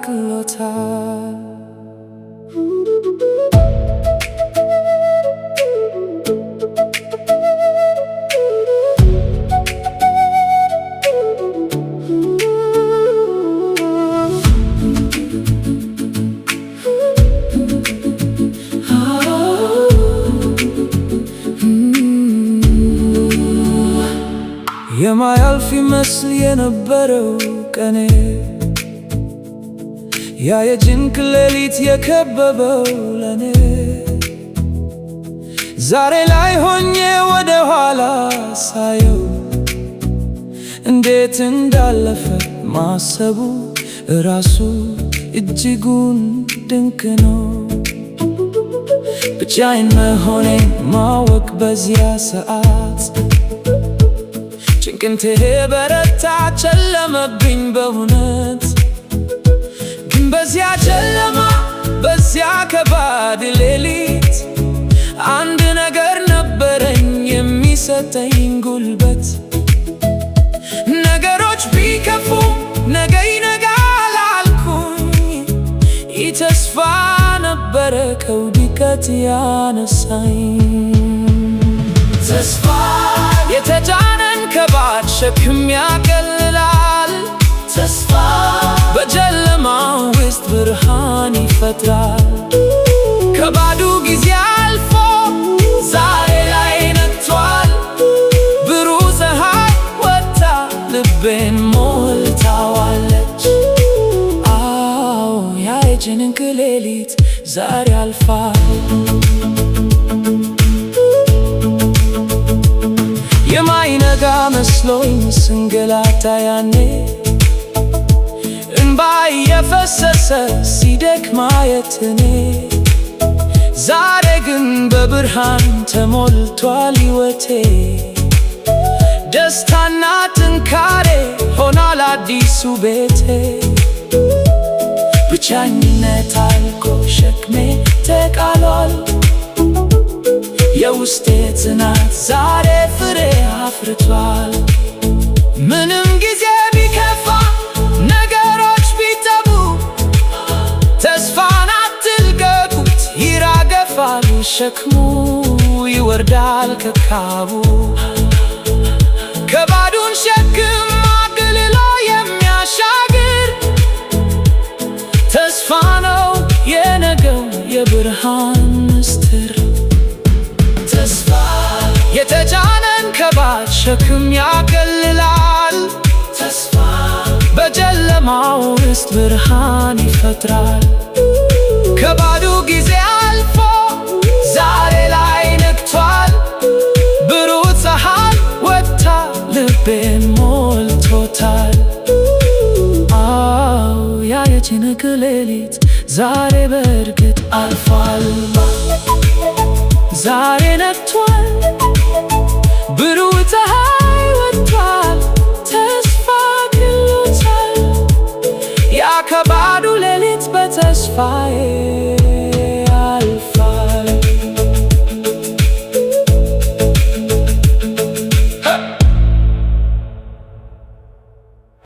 ክሎታል። የማያልፍ ይመስል የነበረው ቀኔ ያ የጭንቅ ሌሊት የከበበው ለኔ ዛሬ ላይ ሆኜ ወደ ኋላ ሳየው እንዴት እንዳለፈ ማሰቡ እራሱ እጅጉን ድንቅ ነው። ብቻዬን መሆኔን ማወቅ በዚያ ሰዓት ጭንቅንቴ በረታ ጨለመብኝ በእውነት። ግን በዚያ ጨለማ በዚያ ከባድ ሌሊት አንድ ነገር ነበረኝ የሚሰጠኝ ጉልበት። ነገሮች ቢከፉ ነገ ይነጋል አልኩኝ። ይህ ተስፋ ነበረ ከውድቀት ያነሳኝ። ተስፋ የተጫነን ከባድ ሸክም ያቀልላል። ተስፋ በጨለማ ውስጥ ብርሃን ይፈጥራል። ከባዱ ጊዜ አልፎ ዛሬ ላይ ነግቷል። ብሩህ ፀሐይ ወጥታ ልቤን ሞልታዋለች። አዎ ያ የጭንቅ ሌሊት ዛሬ አልፏል። የማይነጋ መስሎኝ ስንገላታ ያኔ እንባ እየፈሰሰ ሲደክም ማየትኔ ዛሬ ግን በብርሃን ተሞልቷል ሕይወቴ። ደስታና ጥንካሬ ሆኗል አዲሱ ቤቴ። ብቸኝነት አልቆ ሸክሜ ተቃሏል። የውስጤ ጽናት ዛሬ ፍሬ አፍርቷል። ምንም ጊዜ ቢከፋ ነገሮች ቢጠቡ ተስፋን አትልቀቁት ይራገፋል። ሸክሙ ይወርዳል ከካቡ። ከባዱን ሸክም አቅልሎ የሚያሻግር ተስፋ ነው የነገው የብርሃን ምስጢር። ተስፋ የተጫነን ከባድ ሸክም ያቀልላል። ተስፋ በጨለማ ውስጥ ብርሃን ይፈጥራል። ከባዱ ጊዜ አልፎ ዛሬ ላይ ነግቷል። ብሩህ ፀሐይ ወጥታ ልቤን ሞልቶታል። አዎ ያ የጭንቅ ሌሊት ዛሬ በእርግጥ አልፏል። ዛሬ ነግቷል። ብሩህ ፀሐይ ወጥቷል። ተስፋ ክሎታል። ያ ከባዱ ሌሊት በተስፋዬ